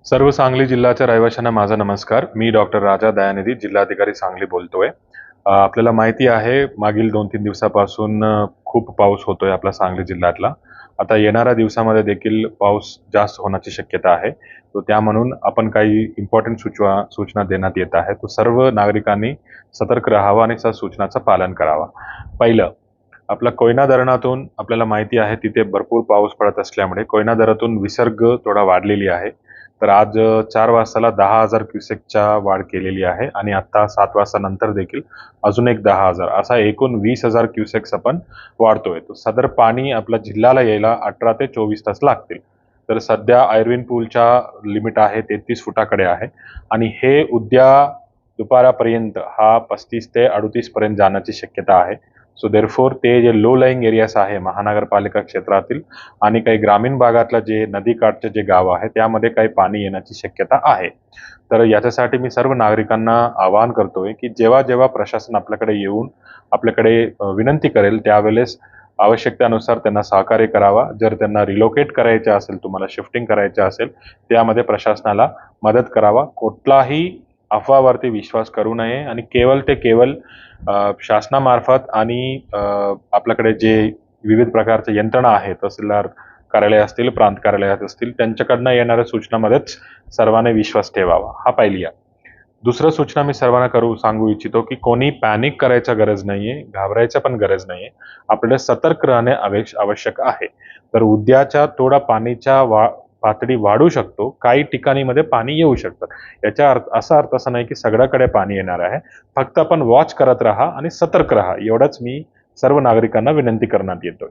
सर्व सांगली जिल्ह्याच्या रहिवाशांना माझा नमस्कार. मी डॉक्टर राजा दयानिधी, जिल्हाधिकारी सांगली बोलतोय. आपल्याला माहिती आहे मागील 2-3 दिवसापासून खूप पाऊस होतोय आपला सांगली जिल्ह्यातला. आता येणाऱ्या दिवसामध्ये देखील पाऊस जास्त होण्याची शक्यता आहे. तो त्या म्हणून आपण काही इम्पोर्टंट सूचना देण्यात येत आहे. तो सर्व नागरिकांनी सतर्क राहावं आणि त्या सूचनाचं पालन करावं. पहिलं, आपला कोयना धरणातून आपल्याला माहिती आहे तिथे भरपूर पाऊस पडत असल्यामुळे कोयना धरणातून विसर्ग थोडा वाढलेली आहे. तर आज 4 वाजताला 10,000 क्युसेकच्या वाढ केलेली आहे आणि आता 7 वाजता नंतर देखील अजून एक 10,000 असा एकूण 20,000 क्युसेक्स आपण वाढतोय. तर सदर पाणी आपल्या जिल्ह्याला यायला 18 ते 24 तास लागतील. तर सध्या आयर्विन पूलच्या लिमिट आहे 33 फुटाकडे आहे आणि हे उद्या दुपारापर्यंत हा 35 ते 38 पर्यंत जाण्याची शक्यता आहे. सो देअरफोर ते जे लो लाईंग एरियाज आहे महानगरपालिका क्षेत्रातील आणि काही ग्रामीण भागातलं जे नदीकाठचे जे गाव आहे त्यामध्ये काही पाणी येण्याची शक्यता आहे. तर याच्यासाठी मी सर्व नागरिकांना आवाहन करतोय की जेव्हा जेव्हा प्रशासन आपल्याकडे येऊन आपल्याकडे विनंती करेल त्यावेळेस आवश्यकतेनुसार त्यांना सहकार्य करावा. जर त्यांना रिलोकेट करायचे असेल, तुम्हाला शिफ्टिंग करायचे असेल, त्यामध्ये प्रशासनाला मदत करावा. कुठलाही अफवावरती विश्वास करू नये आणि केवळ शासनामार्फत आणि आपल्याकडे जे विविध प्रकारचे यंत्रणा आहेत, तहसीलदार कार्यालय असतील, प्रांत कार्यालयात असतील, त्यांच्याकडनं येणाऱ्या सूचनामध्येच सर्वांनी विश्वास ठेवावा. हा पहिली आहे. दुसरं सूचना मी सर्वांना सांगू इच्छितो की कोणी पॅनिक करायचा गरज नाहीये, घाबरायचं पण गरज नाहीये. आपल्याला सतर्क राहणे आवश्यक आहे. तर उद्याच्या थोडा पाणीच्या पातळी वाढू शकतो. काही ठिकाणीमध्ये पाणी येऊ शकतं. याचा अर्थ असा नाही की सगळ्याकडे पाणी येणार आहे. फक्त आपण वॉच करत राहा आणि सतर्क राहा, एवढंच मी सर्व नागरिकांना विनंती करण्यात येतोय.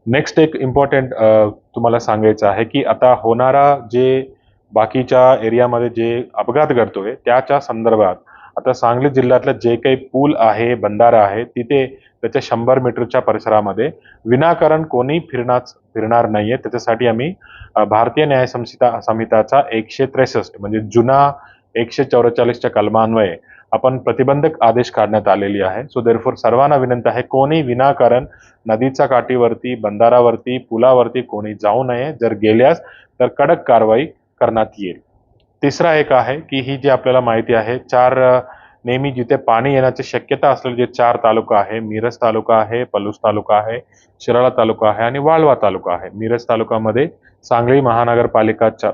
नेक्स्ट एक इम्पॉर्टंट तुम्हाला सांगायचं आहे की आता होणारा जे बाकीच्या एरियामध्ये जे अपघात घडतोय त्याच्या संदर्भात आता सांगली जिल्ह्यातलं जे काही पूल आहे, बंधारा आहे, तिथे त्याच्या 100 मीटरच्या परिसरामध्ये विनाकारण कोणी फिरणार नाहीये. त्याच्यासाठी आम्ही भारतीय न्याय संहिताचा 163 म्हणजे जुना 144च्या कलमान्वये आपण प्रतिबंधक आदेश काढण्यात आलेली आहे. सो देअरफॉर सर्वांना विनंती आहे, कोणी विनाकारण नदीच्या काठीवरती, बंधारावरती, पुलावरती कोणी जाऊ नये. जर गेल्यास तर कडक कारवाई करण्यात येईल. तिसरा एक आहे की ही जी आपल्याला माहिती आहे, नेहमी जिथे पाणी येण्याची शक्यता असलेले जे 4 तालुका आहे, मिरज तालुका आहे, पलूस तालुका आहे, शिराळा तालुका आहे आणि वाळवा तालुका आहे. मिरज तालुक्यामध्ये सांगली महानगरपालिकाच्या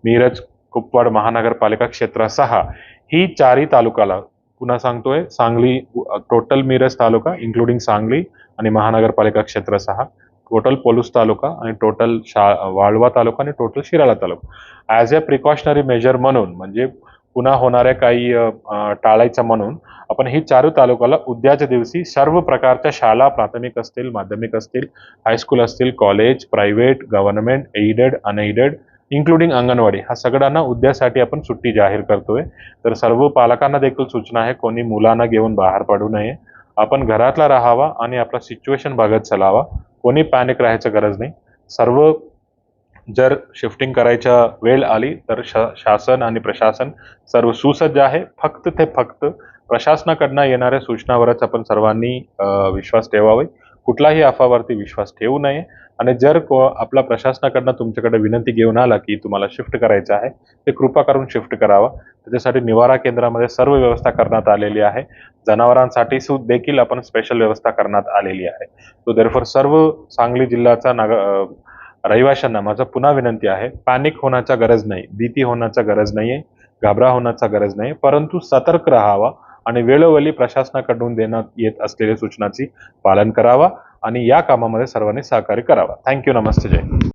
मिरज कुपवाड महानगरपालिका क्षेत्र 6 ही 4ही तालुकाला पुन्हा सांगतोय, सांगली टोटल मिरज तालुका इन्क्लुडिंग सांगली आणि महानगरपालिका क्षेत्र 6, टोटल पलूस तालुका आणि टोटल वाळवा तालुका आणि total Shirala taluka. As a precautionary major म्हणून, म्हणजे पुन्हा होणाऱ्या काही टाळायचं म्हणून आपण ही 4 तालुक्याला उद्याच्या दिवशी सर्व प्रकारच्या शाळा, प्राथमिक असतील, माध्यमिक असतील, हायस्कूल असतील, college, private, government, aided, unaided including anganwadi ह्या सगळ्यांना उद्यासाठी आपण सुट्टी जाहीर करतोय. तर सर्व पालकांना देखील सूचना आहे, कोणी मुलांना घेऊन बाहेर पडू नये. आपण घरातला राहावा आणि आपला सिच्युएशन बघत चलावा. कोणी पॅनिक राहायचं गरज नाही. सर्व जर शिफ्टिंग करायच्या वेळ आली तर शासन आणि प्रशासन सर्व सुसज्ज आहे. फक्त प्रशासनाकडनं येणाऱ्या सूचनावरच आपण सर्वांनी विश्वास ठेवावे. कुठलाही अफवावरती विश्वास ठेवू नये आणि जर आपला प्रशासनाकडनं तुमच्याकडे विनंती घेऊन आला की तुम्हाला शिफ्ट करायचं आहे, ते कृपा करून शिफ्ट करावा. त्याच्यासाठी निवारा केंद्रामध्ये सर्व व्यवस्था करण्यात आलेली आहे. जनावरांसाठी देखील आपण स्पेशल व्यवस्था करण्यात आलेली आहे. तो देअरफॉर सर्व सांगली जिल्ह्याचा रहिवाशांना माझा पुन्हा विनंती आहे, पॅनिक होण्याचा गरज नाही, भीती होण्याचा गरज नाहीये, घाबरा होण्याचा गरज नाही, परंतु सतर्क राहावा आणि वेळोवेळी प्रशासनाकडून देण्यात येत असलेल्या सूचनाची पालन करावा आणि या कामामध्ये सर्वांनी सहकार्य करावा. थँक्यू. नमस्ते. जय.